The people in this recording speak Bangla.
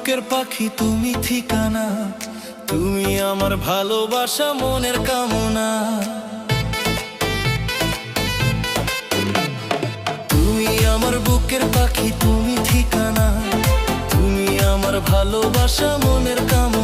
বুকের পাখি তুমি ঠিকানা, তুমি আমার ভালোবাসা মনের কামনা। তুমি আমার বুকের পাখি তুমি ঠিকানা, তুমি আমার ভালোবাসা মনের কামনা।